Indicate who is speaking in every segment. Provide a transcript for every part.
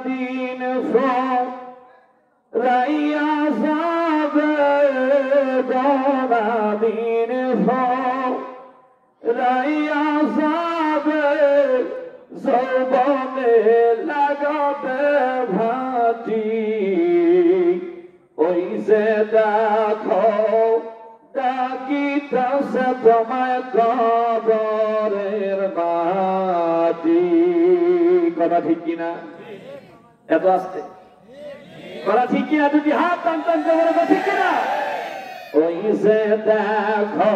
Speaker 1: দিন রাইয়া যাবে গোনা দিন রাইয়া যাবে যৌবনে লাগাবে ভাটি ওই যে দেখো ডাকিতেছে তোমায় কবরের মাটি। কথা ঠিক কিনা? এত আসতে কথা ঠিক কিনা? দুটি হাত টান টান করে ঠিক কিনা? ওই যে দেখো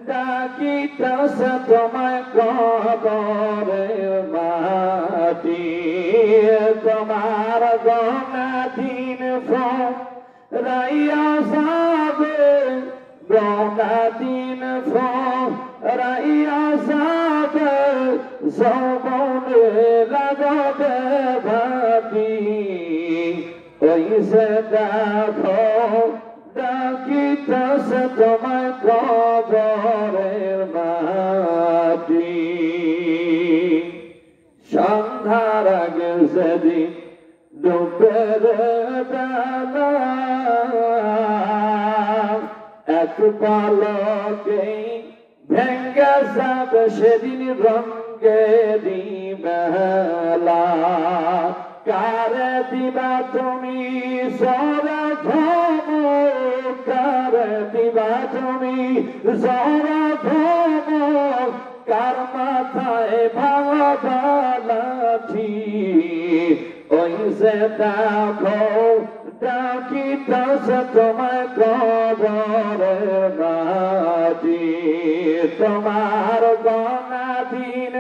Speaker 1: ডাকিতেছে তোমায় কবরের মাটি তোমার গোনা দিন রাইয়া যাবে গোনা দিন রাইয়া যাবে যৌবনে লাগাবে ভাটি ওই যে দেখো ডাকিতেছে তোমায় কবরের মাটি। সন্ধ্যার আগে সেদিন ডুবের বেলা এক পলকেই ভেঙ্গে যাবে সেদিন রঙ্গেরি মেলা। কারে দিবা তুমি সরা ধমক কারে দিবা তুমি সরা ধমক কার মাথায় ভাঙা লাঠি ওই যে দেখো ডাকিতেছে তোমায় কবরের মাটি তোমার গোনা দিন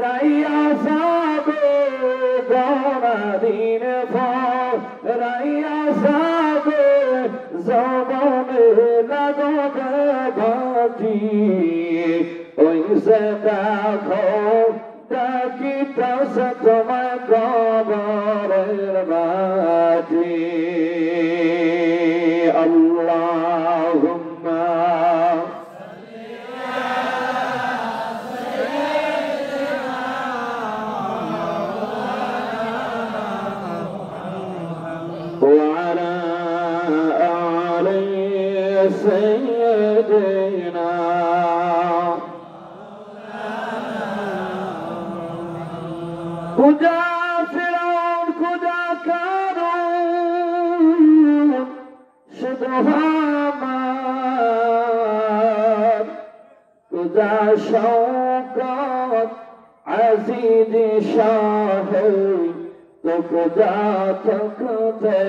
Speaker 1: রাইয়া যাবে গোনা দিন রাইয়া যাবে যৌবনে লাগাবে ভাটি ওই যে দেখো ডাকিতেছে তোমায় কবরের মাটি। আল্লাহুম্মা وعلى آل سيدنا खुदा फिरौन खुदा कारून शुद्ध हमार खुदा शौकत अजीज शाह तो खुदा तकते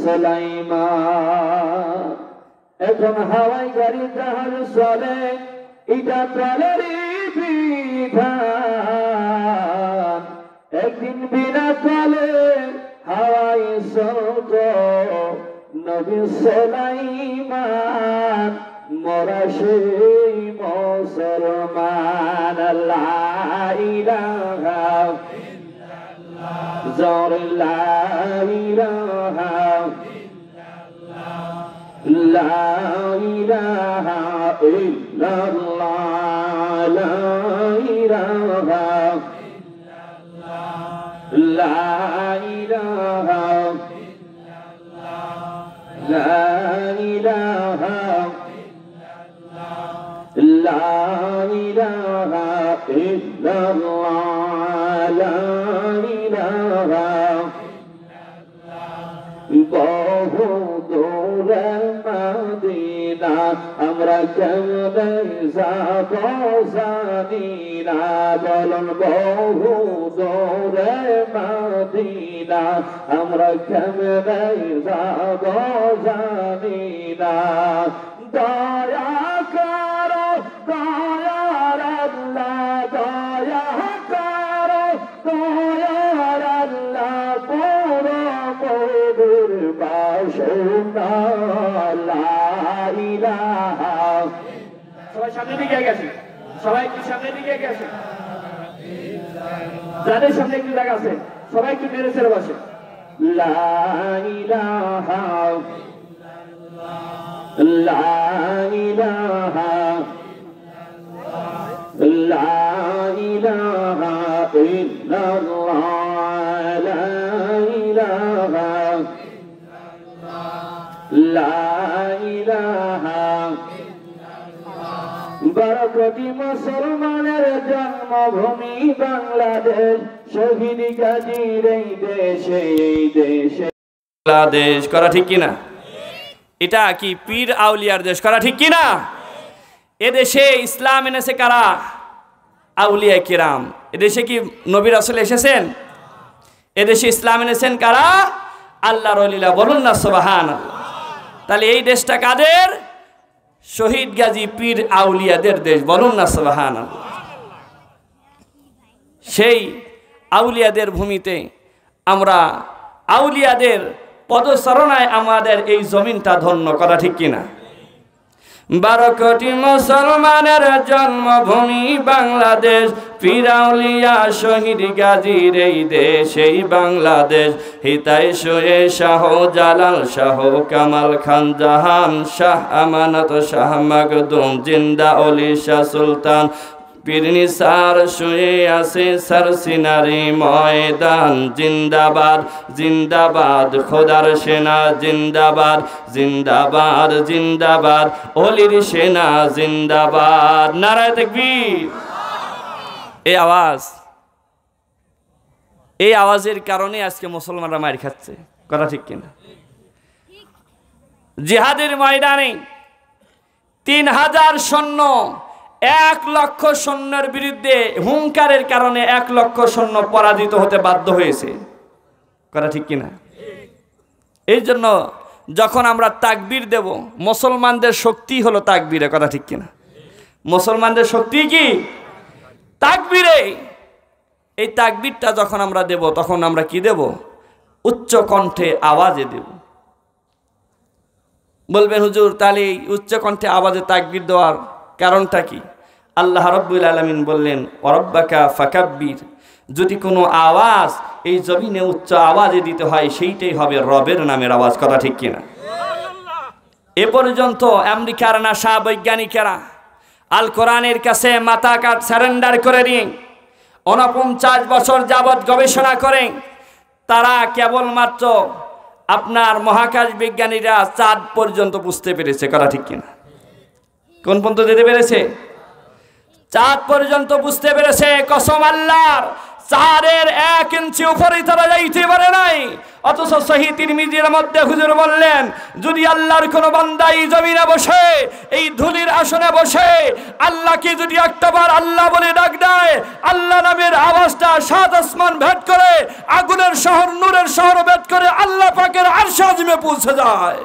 Speaker 1: सुलाइमान এখন হাওয়াই গাড়ি জাহাজ চলে এটা চলেরই বিধান একদিন বিনা চলে হাওয়াই চলত নবী সুলাইমান মোরা সেই মুসলমান। লা ইলাহা ইল্লাল্লাহ জোর লা ইলাহা لا إله إلا الله لا إله إلا الله لا إله إلا الله لا إله إلا الله لا إله إلا الله لا إله বহু দূরে মদিনা আমরা কেমনে যাব জানি না বলুন বহু দূরে মদিনা আমরা কেমনে যাব জানি না দয়া করো দয়ার আল্লাহ দয়া করো দয়ার আল্লাহ পুরো মোদের বাসনা লা ইলাহা সবাই সামনে দিকে গেছে সবাই কি সামনে দিকে গেছে যাদের সামনে একটু জায়গা আছে সবাই একটু মেরে ছেড়ে বসে লা ইলাহা লা ইলাহা লা ইলাহা ইল্লাল্লাহ ইলাহা লা ইলাহা বারকতি মুসলমানের জন্মভূমি বাংলাদেশ শহীদ গাজীর এই দেশে
Speaker 2: বাংলাদেশ করা ঠিক কিনা? এটা কি পীর আউলিয়ার দেশ করা ঠিক কিনা? এদেশে ইসলাম এনেছে কারা? আউলিয়া কিরাম। এদেশে কি নবী রাসূল এসেছেন? এদেশে ইসলাম এনেছেন কারা? আল্লাহর ওলিরা। বলুন না সুবহানাল্লাহ। তাহলে এই দেশটা কাদের? শহীদ গাজী পীর আউলিয়াদের দেশ। বলুন না সুবহানাল্লাহ। সেই আউলিয়াদের ভূমিতে আমরা আউলিয়াদের পদচারণায় আমাদের এই জমিনটা ধন্য করা ঠিক কিনা? 12 কোটি মুসলমানের জন্মভূমি বাংলাদেশ পীর আউলিয়া শহীদ গাজীর এই দেশ এই বাংলাদেশ হিতায় শোয়ে শাহ জালাল শাহ কামাল খান জাহান শাহ আমানত শাহ মাকদুম জিন্দা ওলি শাহ সুলতান পীর নিসার শুয়ে আছে সরসিনারি ময়দান জিন্দাবাদ জিন্দাবাদ খোদার সেনা জিন্দাবাদ জিন্দাবাদ জিন্দাবাদ ওলির সেনা জিন্দাবাদ নারায়ে তাকবীর। এই আওয়াজের কারণে আজকে মুসলমানরা মার খাচ্ছে কথা ঠিক কিনা? জিহাদের ময়দানে 3000 সৈন্য 1 লক্ষ সৈন্যের বিরুদ্ধে হুঙ্কারের কারণে 1 লক্ষ সৈন্য পরাজিত হতে বাধ্য হয়েছে কথা ঠিক কিনা? এই জন্য যখন আমরা তাকবীর দেব মুসলমানদের শক্তি হলো তাকবীরে কথা ঠিক কিনা? মুসলমানদের শক্তি কি? তাকবীরে। এই তাকবীরটা যখন আমরা দেব তখন আমরা কি দেব? উচ্চ কণ্ঠে আওয়াজে দেব। বলবেন হুজুর তাহলে উচ্চ কণ্ঠে আওয়াজে তাকবীর দেওয়ার কারণটা কি? আল্লাহ রাব্বুল আলামিন বললেন ওয়ারাব্বাকা ফাকাব্বির। যদি কোনো আওয়াজ এই জমিনে উচ্চ আওয়াজে দিতে হয় সেইটাই হবে রবের নামের আওয়াজ কথা ঠিক কিনা? এ পর্যন্ত আমেরিকার নাসা বৈজ্ঞানিকেরা আল কোরআনের কাছে মাথা কাট সারেন্ডার করে দিয়ে 49 বছর যাবৎ গবেষণা করে তারা কেবলমাত্র আপনার মহাকাশ বিজ্ঞানীরা চাঁদ পর্যন্ত বুঝতে পেরেছে কথা ঠিক কিনা? কোন পর্যন্ত যেতে পেরেছে? চাঁদ পর্যন্ত বুঝতে পেরেছে। কসম আল্লাহর, চাঁদের 1 ইঞ্চি উপরে তারা যাইতে পারে নাই। অথচ সহিহ তিরমিজির মধ্যে হুজুর বললেন যদি আল্লাহর কোন বান্দা এই জমিনে বসে এই ধুলির আসনে বসে আল্লাহকে যদি একটাবার আল্লাহ বলে ডাক দেয় আল্লাহ নামের আওয়াজটা 7 আসমান ভেদ করে আগুনের শহর নূরের শহর ভেদ করে আল্লাহ পাকের আরশ আজিমে পৌঁছে যায়।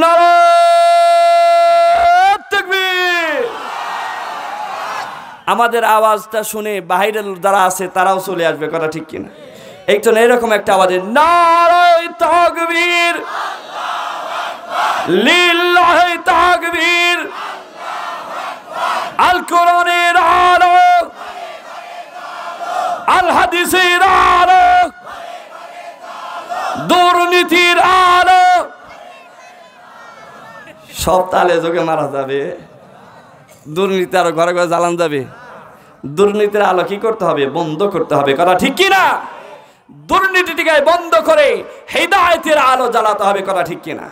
Speaker 2: নারায়ে তাকবীর। আমাদের আওয়াজটা শুনে বাহিরের যারা আছে তারাও চলে আসবে কথা ঠিক কিনা? একজন এরকম একটা আওয়াজে নারায়ে তাকবীর লিল্লাহি তাকবীর আল কোরআনের আলো আল হাদিসের আলো দুর্নীতির আলো সব তালে যোগে মারা যাবে। দুর্নীতি আরো ঘরে ঘরে জ্বালান যাবে। দুর্নীতির আলো কি করতে হবে? বন্ধ করতে হবে কথা ঠিক কিনা? দুর্নীতিটিকে বন্ধ করে হিদায়াতের আলো জ্বালাতে হবে কথা ঠিক কিনা?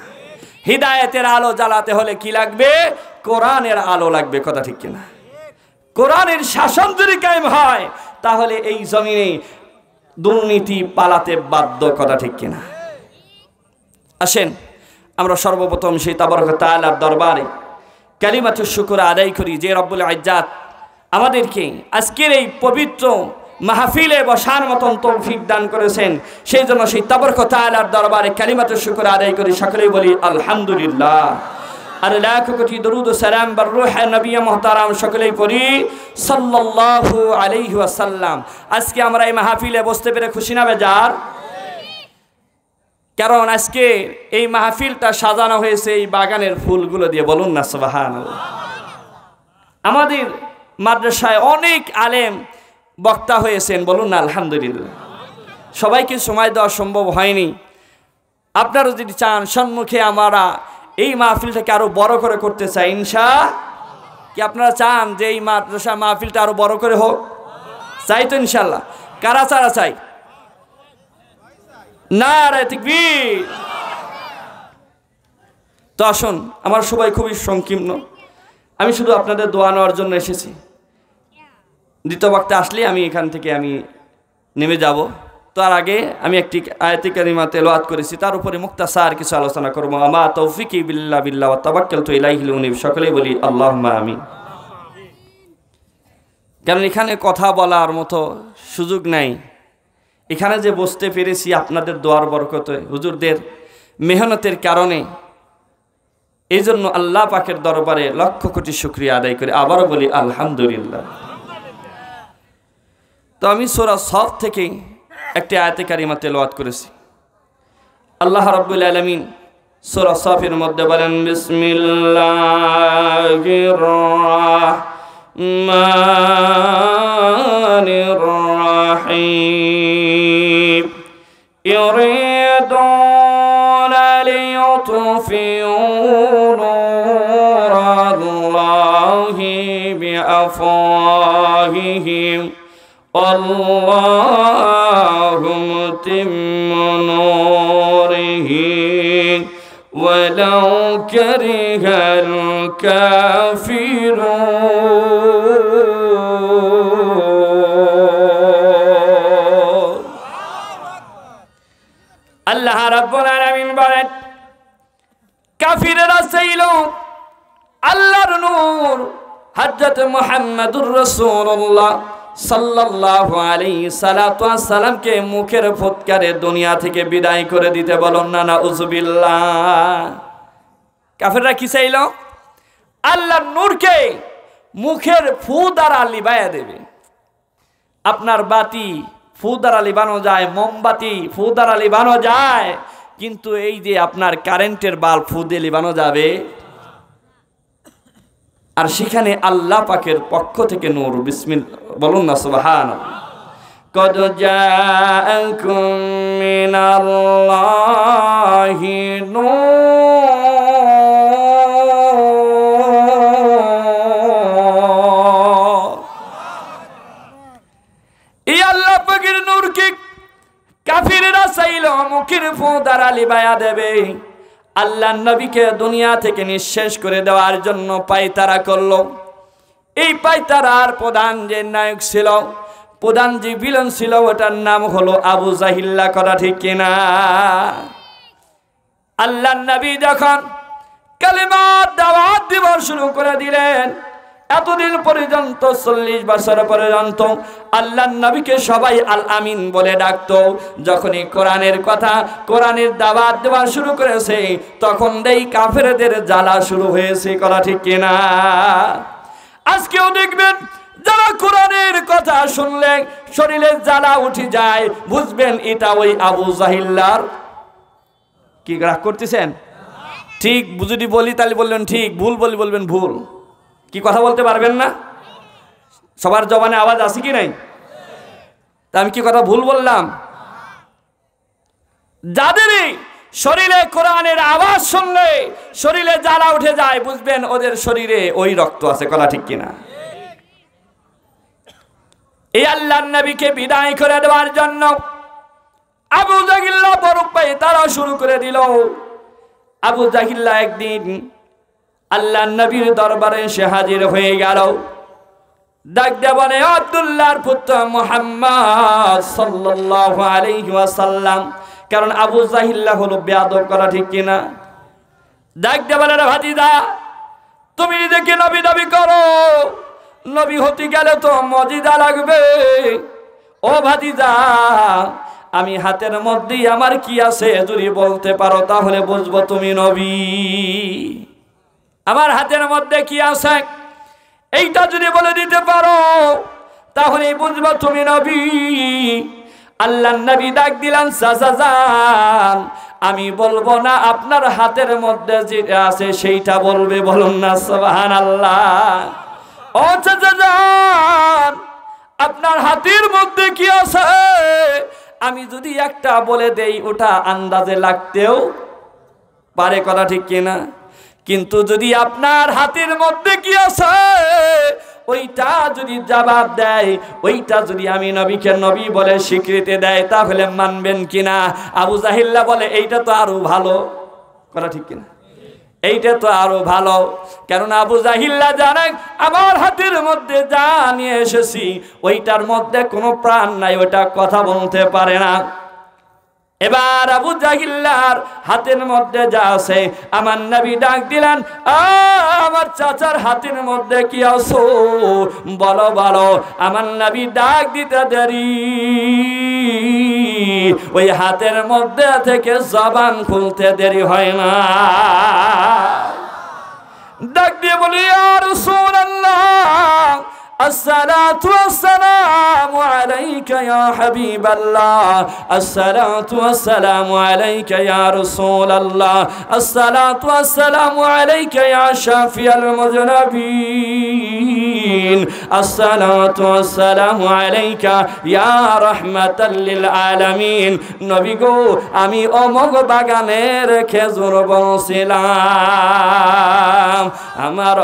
Speaker 2: হিদায়াতের আলো জ্বালাতে হলে কি লাগবে? কোরআনের আলো লাগবে কথা ঠিক কিনা? কোরআনের শাসন যদি কায়েম হয় তাহলে এই জমিনে দুর্নীতি পালাতে বাধ্য কথা ঠিক কিনা? আসেন আমরা সর্বপ্রথম সেই তাবারক তাআলার দরবারে কালিমাতুশ শুকর আদায় করি যে রব্বুল ইজ্জাত আমাদেরকে আজকের এই পবিত্র মাহফিলে বসার মতন তৌফিক দান করেছেন। সেই জন্য সেই তাবারক তাআলার দরবারে কালিমাতুশ শুকর আদায় করি। সকলেই বলি আলহামদুলিল্লাহ। আর লাখ কোটি দরুদ ও সালাম বার রূহে নবী মুহতারাম সকলেই পড়ি সাল্লাল্লাহু আলাইহি ওয়াসাল্লাম। আজকে আমরা এই মাহফিলে বসতে পেরে খুশি না বেজার? কারণ আজকে এই মাহফিলটা সাজানো হয়েছে এই বাগানের ফুলগুলো দিয়ে। বলুন না সুবহানাল্লাহ। আমাদের মাদ্রাসায় অনেক আলেম বক্তা হয়েছেন। বলুন না আলহামদুলিল্লাহ। সবাইকে সময় দেওয়া সম্ভব হয়নি। আপনারা যদি চান সম্মুখে আমরা এই মাহফিলটাকে আরো বড় করে করতে চাই ইনশাআল্লাহ। কি আপনারা চান যে এই মাদ্রাসা মাহফিলটা আরো বড় করে হোক? চাই তো ইনশাআল্লাহ। কারা চারা চাই? নারে তাকবীর। তো আসুন, আমার সবাই খুবই সংকীর্ণ, আমি শুধু আপনাদের দোয়া নেওয়ার জন্য এসেছি। দ্বিতীয় বক্তা আসলে আমি এখান থেকে নেমে যাব। তার আগে আমি একটি আয়াতে কারিমা তেলাওয়াত করেছি, তার উপরে মুক্তাসার কিছু আলোচনা করবো। আমা তৌফিকি বিল্লাহ বিল্লাহ ওয়া তাওয়াক্কালতু ইলাইহিল উনীব। সকলেই বলি আল্লাহুম্মা আমিন। কারণ এখানে কথা বলার মতো সুযোগ নাই। এখানে যে বসতে পেরেছি আপনাদের দোয়ার বরকতে, হুজুরদের মেহনতের কারণে, এই জন্য আল্লাহ পাকের দরবারে লক্ষ কোটি শুকরিয়া আদায় করে আবারও বলি আলহামদুলিল্লাহ। তো আমি সূরা সফ থেকে একটি আয়াতে কারিমা তেলাওয়াত করেছি। আল্লাহ রাব্বুল আলামিন সূরা সফের মধ্যে বলেন, বিসমিল্লাহির রাহমানির রাহিম ইউরিদুনা লিয়ুতফিউ নূরাল্লাহি বিআফওয়াহিহিম والله متم نوره ولو كره الكافرون। আল্লাহ রাব্বুল আলামিন বলেন, কাফিররা চাইল আল্লাহর নূর হযরত মুহাম্মদুর রাসূলুল্লাহ সাল্লাল্লাহু আলাইহি সাল্লাতু ওয়াস সালামকে মুখের ফুৎকারে দুনিয়া থেকে বিদায় করে দিতে। বলুন না নাউযুবিল্লাহ। কাফেররা কি চাইল? আল্লাহর নূরকে মুখের ফু দ্বারা লিবাইয়া দেবে। আপনার বাতি ফু দ্বারা লিবানো যায়, মোমবাতি ফু দ্বারা লিবানো যায়, কিন্তু এই যে আপনার কারেন্টের বাল্ব ফু দিয়ে লিবানো যাবে? আর সেখানে আল্লাহ পাকের পক্ষ থেকে নূর। বিসমিল্লাহ বলুন না সুবহানাল্লাহ। কদ জাআকুম মিনাল্লাহি নূর। এই আল্লাহ পাকের নূরকে কাফিররা চাইল মুখের ফু দ্বারা লিবায়া দেবে। আল্লাহ নবীকে দুনিয়া থেকে নিঃশেষ করে দেওয়ার জন্য পায়তারা করলো। এই পায়তারার প্রধান যে নায়ক ছিল, প্রধান যে ভিলেন ছিল, ওটার নাম হলো আবু জাহিল্লা। কথা ঠিক কিনা? আল্লাহ নবী যখন কালিমার দাওয়াত দিব শুরু করে দিলেন, এতদিন পর্যন্ত 40 বছর পর্যন্ত আল্লাহ নবীকে সবাই আল আমিন বলে ডাকতো। যখনই কোরআনের কথা, কোরআনের দাওয়াত দেওয়া শুরু করেছে, তখন এই কাফেরদের জ্বালা শুরু হয়েছে। কথা ঠিক কিনা? আজকেও দেখবেন যারা কোরআনের কথা শুনলে শরীরে জ্বালা উঠে যায়, বুঝবেন এটা ওই আবু জাহিল্লার। কি রাগ করতেছেন? ঠিক যদি বলি তাহলে বলবেন ঠিক, ভুল বলি বলবেন ভুল। কি কথা বলতে পারবেন না? সবার জবানে আওয়াজ আছে কি নাই? তা আমি কি কথা ভুল বললাম? যাদের শরীরে কোরআনের আওয়াজ শুনলে শরীরে জ্বালা উঠে যায়, বুঝবেন ওদের শরীরে ওই রক্ত আছে। কথা ঠিক কিনা? এই আল্লাহর নবীকে বিদায় করে দেওয়ার জন্য আবু জাহিল্লা বড় পায়ে তারা শুরু করে দিল। আবু জাহিল্লা একদিন আল্লাহর নবীর দরবারে এসে হাজির হয়ে গেল। ডাক দিয়ে বলে, আব্দুল্লাহর পুত্র মুহাম্মদ সাল্লাল্লাহু আলাইহি ওয়াসাল্লাম। কারণ আবু জাহিল্লা হলো বেয়াদব। করা ঠিক কিনা? ডাক দিয়ে বলে, ভাতিজা, তুমি নিজেকে নবী দাবি করো, নবী হতে গেলে তো মজিদা লাগবে। ও ভাতিজা, আমি হাতের মধ্যেই আমার কি আছে যদি বলতে পারো তাহলে বুঝবো তুমি নবী। আমার হাতের মধ্যে কি আছে এইটা যদি বলে দিতে পারো তাহলে বুঝবো তুমি নবী। আল্লাহর নবী ডাক দিলেন, চাচা যান, আমি বলবো না, আপনার হাতের মধ্যে যেটা আছে সেইটা বলবে। বলুন না সুবহানাল্লাহ। ও চাচা যান, আপনার হাতের মধ্যে কি আছে আমি যদি একটা বলে দেই ওটা আন্দাজে লাগতেও পারে। কথা ঠিক কিনা? কিন্তু যদি আপনার হাতের মধ্যে কি আছে ওইটা যদি জবাব দেয়, ওইটা যদি আমি নবীকে নবী বলে স্বীকৃতি দেয়, তাহলে মানবেন কিনা? আবু জাহিল্লা বলে এইটা তো আরো ভালো। কথা ঠিক কিনা? এইটা তো আরো ভালো, কেননা আবু জাহিল্লা জানে আমার হাতের মধ্যে যা নিয়ে এসেছি ওইটার মধ্যে কোনো প্রাণ নাই, ওইটা কথা বলতে পারে না। এবার আবু জাহিল্লার হাতের মধ্যে যা আছে, আমার নবী ডাক দিলেন, আমার চাচার হাতের মধ্যে কি আছো বলো বলো। আমার নবী ডাক দিতে দেরি, ওই হাতের মধ্যে থেকে জবান খুলতে দেরি হয় না। ডাক দিয়ে বলি, ইয়া রাসূলুল্লাহ, الصلاة والسلام عليك يا حبيب الله، الصلاة والسلام عليك يا رسول الله، الصلاة والسلام عليك يا شافي المذنبين، الصلاة والسلام عليك يا رحمة للعالمين। নবী গো, আমি অমোঘ বাগানের খেজুর বলছিলাম, আমার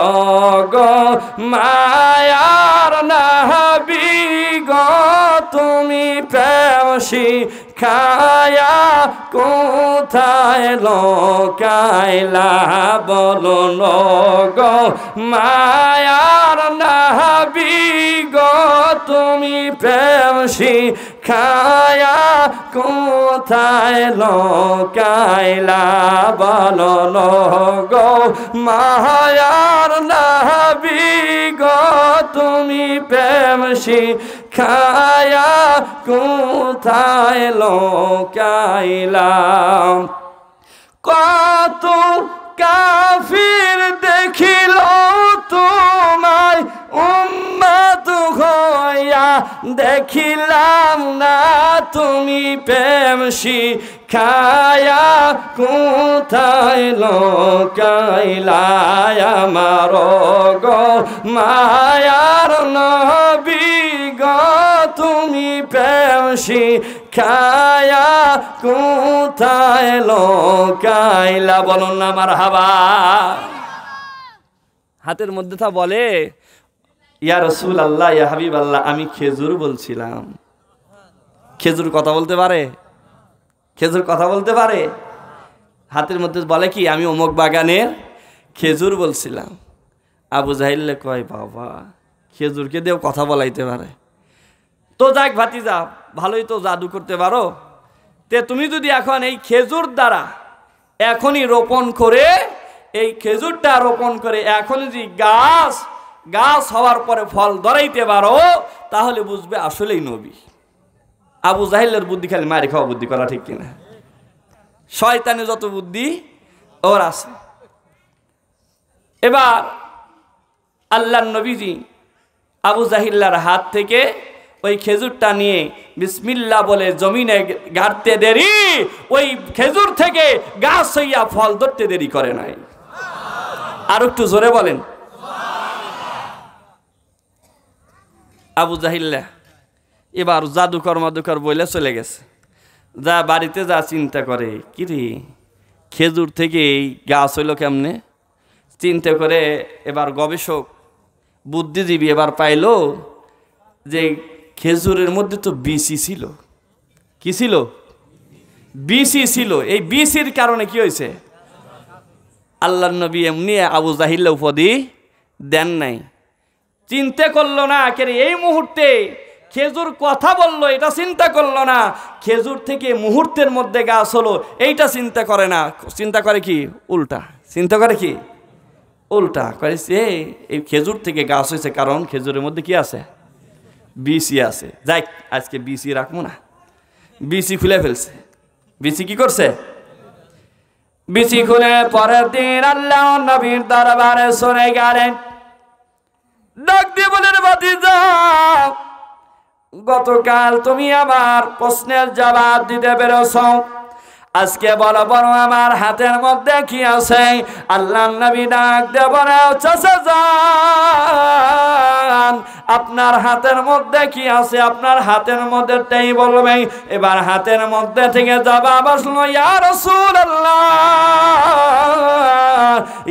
Speaker 2: গো মায়া নবী গো, তুমি পেশি খায়া কোথায় লোকাইলা বলো গো মায়ার নবী গো, তুমি পেশি খায়া কোথায় লোকাইলা বলো গো মায়ার নবী গো, তুমি পেশি খায়া কোথায় লোকাইলা। কত কাফির দেখিল তোমায় উম্মত হইয়া, দেখিলাম না তুমি পেশি খায়া কোথায় লোকাইলা। আমার গো মায়ার নবী গো, তুমি পেশি খায়া কোথায় লোকাইলা। বলুন না মারহাবা। হাতের মধ্যে তা বলে, ইয়া রাসূলুল্লাহ, ইয়া হাবিবাল্লাহ, আমি খেজুর বলছিলাম। খেজুর কথা বলতে পারে? খেজুর কথা বলতে পারে? হাতের মধ্যে বলে কি, আমি অমুক বাগানের খেজুর বলছিলাম। আবু জাহিল কয়, বাবা, খেজুরকে দিয়েও কথা বলাইতে পারে? তো যাক ভাতিজা, ভালোই তো জাদু করতে পারো। তে তুমি যদি এখন এই খেজুর দ্বারা এখনই রোপণ করে, এই খেজুরটা রোপণ করে এখনই যদি গাছ হওয়ার পরে ফল ধরাইতে পারো, তাহলে বুঝবে আসলেই নবী। আবু জাহিলের বুদ্ধি খালি মারি খাওয়া বুদ্ধি, করা ঠিক কিনা? শয়তানে যত বুদ্ধি ওর আছে। এবার আল্লাহর নবীজি আবু জাহিল্লার হাত থেকে ওই খেজুরটা নিয়ে বিসমিল্লাহ বলে জমিনে গাড়তে দেরি, ওই খেজুর থেকে গাছ হইয়া ফল ধরতে দেরি করে নাই। আর একটু জোরে বলেন। আবু জাহিল্লা এবার জাদুকর মাদুকর বলে চলে গেছে। যা বাড়িতে যা চিন্তা করে, কি রে খেজুর থেকে গাছ হইল কেমনে, চিন্তা করে এবার গবেষক বুদ্ধিজীবী এবার পাইল যে খেজুরের মধ্যে তো বিসি ছিল। কি ছিল? বিসি ছিল। এই বিসির কারণে কি হয়েছে? আল্লাহর নবী এমনি আবু জাহিল্লা উপাধি দেন নাই। চিন্তা করলো না, কে এই মুহূর্তে খেজুর কথা বললো, এটা চিন্তা করলো না। খেজুর থেকে মুহূর্তের মধ্যে গাছ হলো, এইটা চিন্তা করে না। চিন্তা করে কি? উল্টা চিন্তা করে কি? উল্টা করে এই খেজুর থেকে গাছ হয়েছে, কারণ খেজুরের মধ্যে কি আছে? বিসি আছে। যাই আজকে বিসি রাখবো না। বিসি খুলে ফেলছে। বিসি কি করছে? বিসি খুলে পরের দিন আল্লাহ নবীর দরবারে শুনে গেলেন। ডাক দিয়ে বলেন, ভাতিজা, গতকাল তুমি আমার প্রশ্নের জবাব দিতে পেরেছ, আজকে বড় বড় আমার হাতের মধ্যে কি আছে? আল্লাহর নবী ডাক দিয়ে বলে, চাচা যান, আপনার হাতের মধ্যে কি আছে? আপনার হাতের মধ্যে তাই বলবে। এবার হাতের মধ্যে থেকে জবাব আসলো, ইয়া রাসূলুল্লাহ,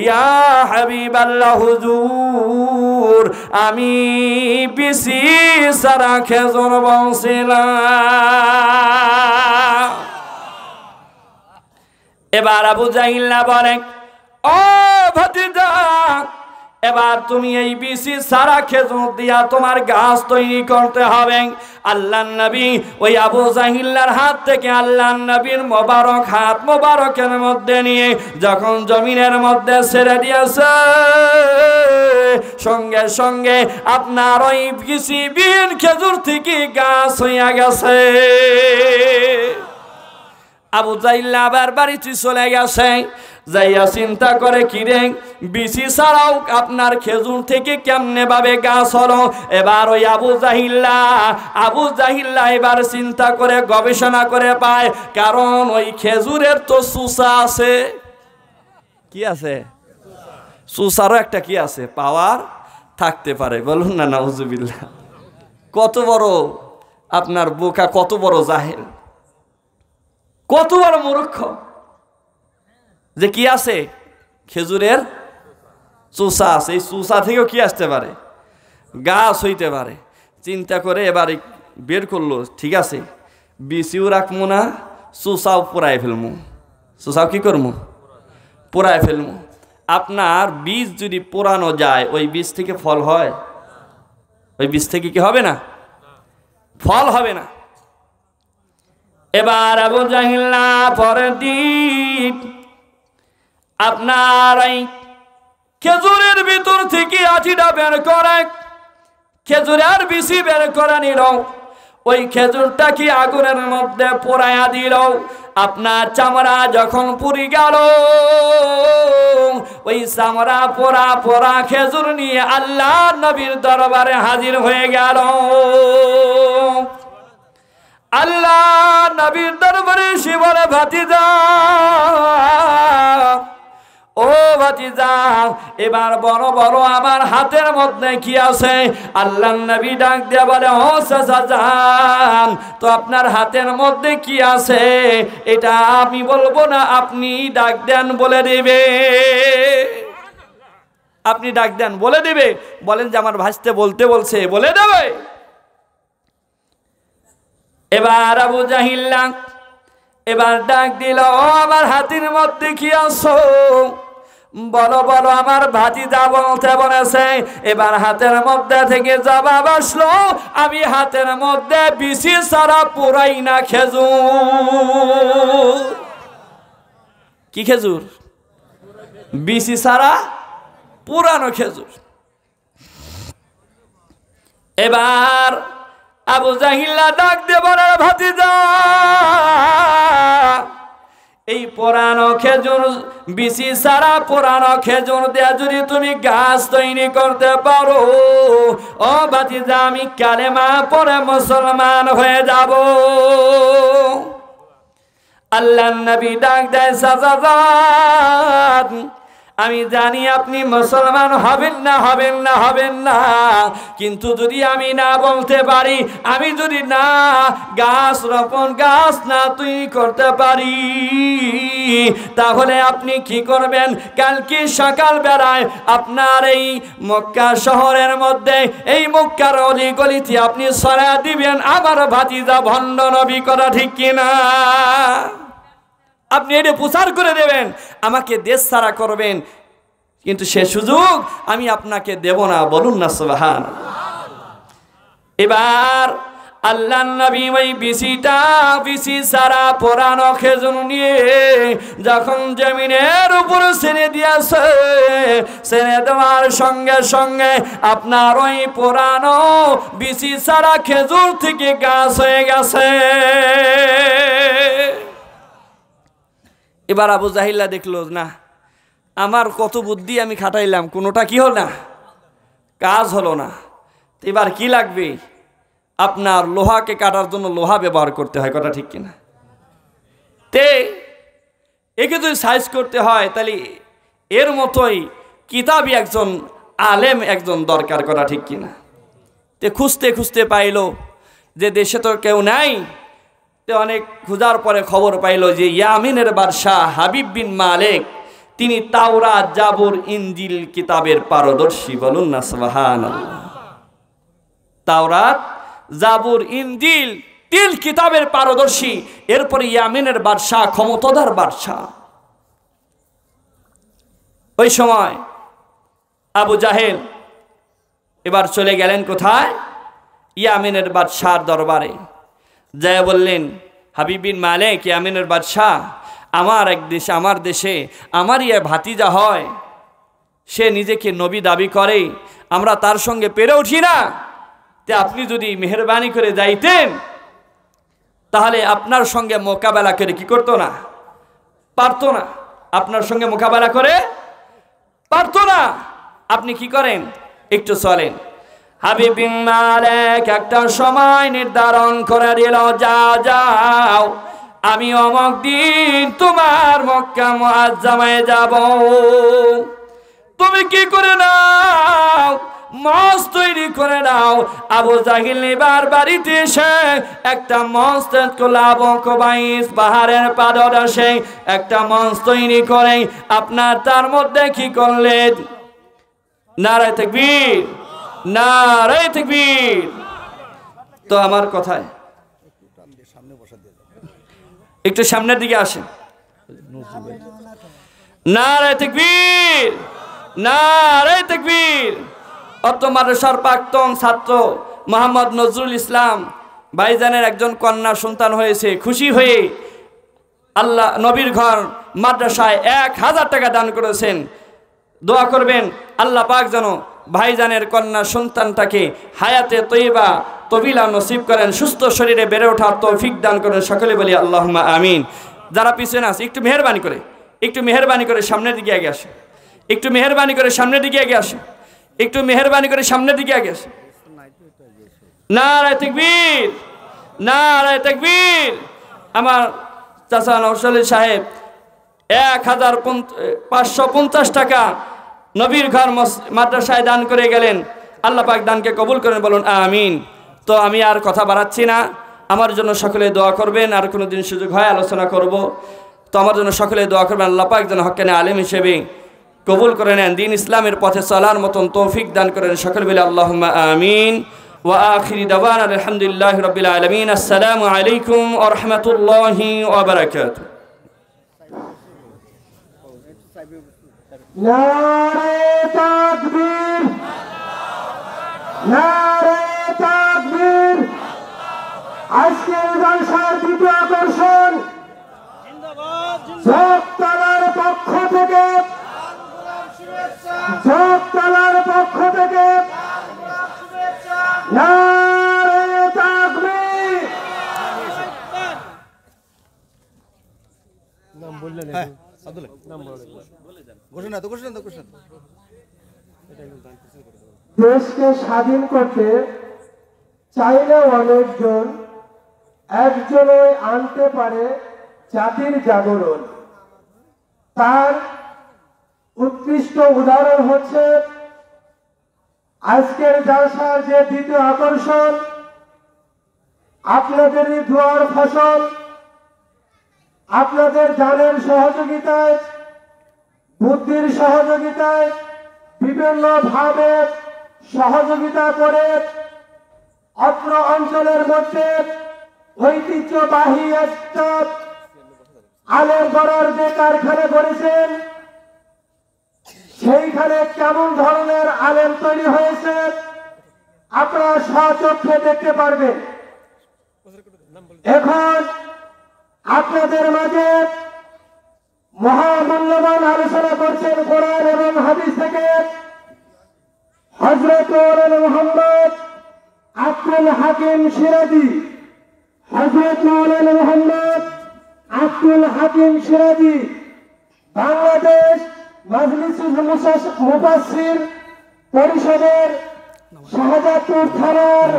Speaker 2: ইয়া হাবিবাল্লাহ, হুজুর আমি বিসি সারা খেজুর বলছিলাম। এবার আবু জাহিল বলে, ও ভাতিজা, এবার তুমি এই বিসি সারা খেজুর দিয়া তোমার গাছ তৈরি করতে হবে। আল্লাহর নবী ওই আবু জাহিল্লার হাত থেকে আল্লাহর নবীর মোবারক হাত মোবারকের মধ্যে নিয়ে যখন জমিনের মধ্যে ছেড়ে দিয়েছে, সঙ্গে সঙ্গে আপনার ওই বিসি বিন খেজুর থেকে গাছ হইয়া গেছে। আবু জাহিল আবার বাড়িতে চলে গেছে, যাইয়া চিন্তা করে, কিরে বিসি ছাড়াও আপনার খেজুর থেকে কেমনে ভাবে গাছ হলো। এবার ওই আবু জাহিল্লা এবার চিন্তা করে গবেষণা করে পায়, কারণ ওই খেজুরের তো চুষা আছে। কি আছে? চুষারও একটা কি আছে, পাওয়ার থাকতে পারে। বলুন না নাউজুবিল্লাহ। কত বড় আপনার বোকা, কত বড় জাহেল, কত বড় মূর্খ যে কি আছে, খেজুরের চুষা আছে। এই চুষা থেকেও কি আসতে পারে, গাছ হইতে পারে। চিন্তা করে এবার বের করলো, ঠিক আছে বিচিও রাখবো না, চুষাও পোড়ায় ফেলবো। চুষাও কি করবো, পোড়ায় ফেলবো। আপনার বীজ যদি পোড়ানো যায়, ওই বীজ থেকে ফল হয়? ওই বীজ থেকে কি হবে না, ফল হবে না। এবার আবু জাহিল্লা পরের দিন আপনার এই খেজুরের ভিতর থেকে আটিটা বের করে, খেজুরের বিচি বের করে নিল। ওই খেজুরটা কি আগুনের মধ্যে পোড়াইয়া দিল। আপনার চামড়া যখন পুড়ি গেল, ওই চামড়া পোড়া পোড়া খেজুর নিয়ে আল্লাহ নবীর দরবারে হাজির হয়ে গেল। আল্লাহ নবীর দরবারে সে বলে, ভাতিজা, ও ভাতিজা, এবার বড় বড় আমার হাতের মধ্যে কি আছে? আল্লাহ নবী ডাক দিয়ে বলে, ও চাচা যান, তো আপনার হাতের মধ্যে কি আছে এটা আমি বলবো না, আপনি ডাক দেন বলে দেবে। আপনি ডাক দেন বলে দেবে। বলেন যে আমার ভাসতে বলতে বলছে, বলে দেবে। এবার আবু জাহিল্লা এবার ডাক দিল, ও আমার হাতের মধ্যে কি আছো? বলো বলো, আমার ভাতিজা বলতে বলেছে। এবার হাতের মধ্যে থেকে জবাব আসলো, আমি হাতের মধ্যে বিচি ছাড়া পুরাই না খেজুর। কি খেজুর? বিচি ছাড়া পুরানো খেজুর। এবার আবু জাহিল্লা ডাক দিয়ে বলে, ভাতিজা, এই পুরানো খেজুর বিচি ছাড়া পুরানো খেজুর দিয়ে যদি তুমি গাছ তৈরি করতে পারো, ও ভাতিজা, আমি কালেমা পড়ে মুসলমান হয়ে যাব। আল্লাহ নবী ডাক দেয়, সাজাদাত, আমি জানি আপনি মুসলমান হবেন না, হবেন না, হবেন না, কিন্তু যদি আমি না বলতে পারি, আমি যদি না গাছ রোপণ, গাছ না তৈরি করতে পারি, তাহলে আপনি কি করবেন? কালকে সকাল বেলায় আপনার এই মক্কা শহরের মধ্যে, এই মক্কার অলি গলিতে আপনি ছড়া দিবেন আমার ভাতিজা ভণ্ড নবী, কথা ঠিক কিনা? আপনি এটা প্রচার করে দেবেন, আমাকে দেশ ছাড়া করবেন, কিন্তু সে সুযোগ আমি আপনাকে দেব না। বলুন না সুবহানাল্লাহ। এবার আল্লাহ নবী ওই বিচি সারা পুরানো খেজুর নিয়ে যখন জমিনের উপর ছেড়ে দিয়েছে, ছেড়ে দেওয়ার সঙ্গে সঙ্গে আপনার ওই পুরানো বিচি সারা খেজুর থেকে গাছ হয়ে গেছে। এবার আবু জাহিল্লা দেখলো, না, আমার কত বুদ্ধি আমি খাটাইলাম, কোনোটা কি হল না, কাজ হলো না। এবার কি লাগবে? আপনার লোহাকে কাটার জন্য লোহা ব্যবহার করতে হয়, কথা ঠিক কিনা? তে একে যদি সাইজ করতে হয় তাহলে এর মতোই কিতাবই একজন আলেম একজন দরকার করা, ঠিক কিনা? তে খুঁজতে খুঁজতে পাইল যে দেশে তো কেউ নাই। তে অনেক খোঁজার পরে খবর পাইল যে ইয়ামিনের বাদশাহ হাবিব বিন মালিক তিনি তাওরাত, জাবুর, ইনজিল কিতাবের পারদর্শী। বলুন না সুবহানাল্লাহ। তাওরাত, জাবুর, ইনজিল 3 কিতাবের পারদর্শী। এরপরে ইয়ামিনের বাদশাহ ক্ষমতাধর বাদশাহ। ওই সময় আবু জাহেল এবার চলে গেলেন কোথায়? ইয়ামিনের বাদশাহর দরবারে। যায় বললেন, হাবিব বিন মালিক, ইয়ামিনের বাদশাহ আমার দেশে আমার ইয়ে ভাতিজা হয়, সে নিজেকে নবী দাবি করে, আমরা তার সঙ্গে পেরে উঠি না। তে আপনি যদি মেহেরবানি করে যাইতেন তাহলে আপনার সঙ্গে মোকাবেলা করে কি করতো না? পারতো না। আপনার সঙ্গে মোকাবেলা করে পারতো না। আপনি কি করেন? একটু চলেন। হাবিব বিন মালিক একটা সময় নির্ধারণ করে দিল, যাও আমি অমুক দিন তোমার মক্কা মুআজ্জামায় যাব। তুমি কি করে নাও? মঞ্চ তৈরি করে নাও। আবু জাহিল এবার বাড়িতে এসে একটা মঞ্চ কোলাবো কবাইস পাহাড়ের পাদদেশে একটা মঞ্চ তৈরি করে আপনার তার মধ্যে কি করলেন? নারায়ে তাকবীর, নারায়ে তাকবীর। তো আমার কথায় একটু সামনের দিকে আসেন। নারায়ে তাকবীর, নারায়ে তাকবীর। অত মাদ্রাসার প্রাক্তন ছাত্র মোহাম্মদ নজরুল ইসলাম ভাইজানের একজন কন্যা সন্তান হয়েছে। খুশি হয়ে আল্লাহ নবীর ঘর মাদ্রাসায় 1000 টাকা দান করেছেন। দোয়া করবেন আল্লাহ পাক যেন ভাইজানের কন্যা সন্তানটাকে হায়াতে তৈবা তবিলা নসিব করেন, সুস্থ শরীরে বেড়ে ওঠার তৌফিক দান করেন। সকলে বলি আল্লাহুম্মা আমিন। যারা পিছনে আছে একটু মেহেরবানি করে সামনের দিকে এগিয়ে আসে। একটু মেহেরবানি করে সামনের দিকে এগিয়ে আসে। একটু মেহেরবানি করে সামনের দিকে এগিয়ে আসে। নারায়ে তাকবীর, নারায়ে তাকবীর। আমার চাচা নওশাদ সাহেব 1550 টাকা নবীর ঘর মাদ্রাসায় দান করে গেলেন। আল্লাহ পাক দানকে কবুল করেন, বলুন আমিন। তো আমি আর কথা বাড়াচ্ছি না, আমার জন্য সকলে দোয়া করবেন। আর কোনো দিন সুযোগ হয় আলোচনা করব। তো আমার জন্য সকলে দোয়া করবেন, আল্লাহ পাক যেন হক্কানে আলেম হিসেবে কবুল করে নেন, দিন ইসলামের পথে চলার মতন তৌফিক দান করেন। সকলে বলে আল্লাহুম্মা আমিন। ওয়া আখিরি দাওয়ানা আলহামদুলিল্লাহি রাব্বিল আলামিন। আসসালামু আলাইকুম ওয়া রাহমাতুল্লাহি ওয়া বারাকাতুহু।
Speaker 1: নারায়ে তাকবীর, নারায়ে তাকবীর। আজকের জলসার দ্বিতীয় আকর্ষণ যোগতলার পক্ষ থেকে, যোগতলার পক্ষ থেকে নারায়ে তাকবীর। নাম বললেন দেশকে স্বাধীন করতে চাইলে অনেকজন, একজনই আনতে পারে জাতির জাগরণ। তার উৎকৃষ্ট উদাহরণ হচ্ছে আজকের জলসার যে দ্বিতীয় আকর্ষণ, আপনাদেরই দোয়ার ফসল, আপনাদের জানের সহযোগিতায়, বুদ্ধির সহযোগিতায়, বিভিন্ন ভাবে সহযোগিতা করে অত্র অঞ্চলের মধ্যে ঐতিহ্যবাহী একটা আলেম গড়ার যে কারখানা করেছেন, সেইখানে কেমন ধরনের আলেম তৈরি হয়েছে আপনারা স্বচক্ষে দেখতে পারবেন। এখন আপনাদের মাঝে মহামূল্যবান আলোচনা করছেন কোরআন এবং হাদিস থেকে হযরত মাওলানা মুহাম্মদ আব্দুল হাকিম সিরাজি। হযরত মাওলানা মুহাম্মদ আব্দুল হাকিম সিরাজি বাংলাদেশ মাজলিসুল মুফাসসির পরিষদের শাহজাদপুর থানার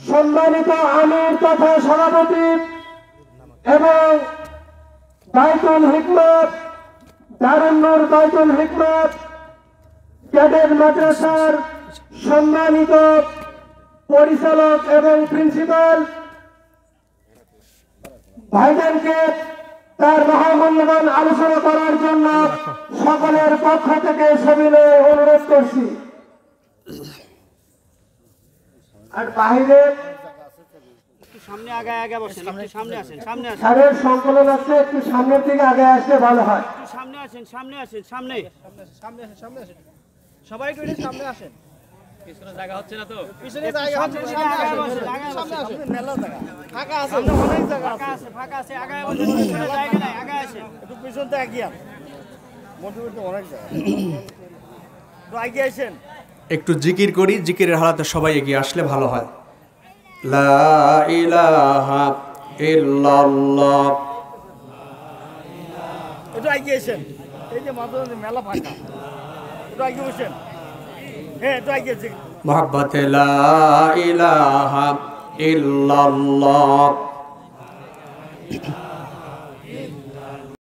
Speaker 1: সম্মানিত আমির তথা সভাপতি এবং বাইতুল হিকমত, দারুন নূর বাইতুল হিকমত ক্যাডেট মাদ্রাসার সম্মানিত পরিচালক এবং প্রিন্সিপাল ভাইজানকে তার মহামূল্যবান আলোচনা করার জন্য সকলের পক্ষ থেকে সবিনয়ে অনুরোধ করছি। আর বাইরে
Speaker 3: সামনে আগে বসেন, একটু সামনে আসেন, সামনে আসেন,
Speaker 1: স্যারের সংকলন আছে, একটু সামনের দিকে আগে আসলে ভালো হয়।
Speaker 3: একটু সামনে আসেন, সামনে আসেন, সামনে সামনে আসেন, সবাই একটু সামনে আসেন। পিছনে জায়গা হচ্ছে না তো, পিছনে জায়গা হচ্ছে, আগে বসেন, সামনে আসেন, মেলা জায়গা ফাঁকা আছে, অনেক জায়গা আছে, ফাঁকা আছে, আগে বসেন, পিছনে জায়গা নাই, আগে আসেন, একটু পিছন থেকে এগিয়ে মোটামুটি অনেক জায়গা, একটু এগিয়ে আসেন।
Speaker 4: একটু জিকির করি, জিকিরের হালাতে সবাই এগিয়ে আসলে ভালো হয়। লা ইলাহা ইল্লাল্লাহ।
Speaker 3: একটু এগিয়ে আসেন, এই যে মাত্র মেলা ফাঁকা, একটু এগিয়ে বসেন, হ্যাঁ একটু এগিয়ে আসেন।
Speaker 4: মুহাব্বতে লা ইলাহা ইল্লাল্লাহ।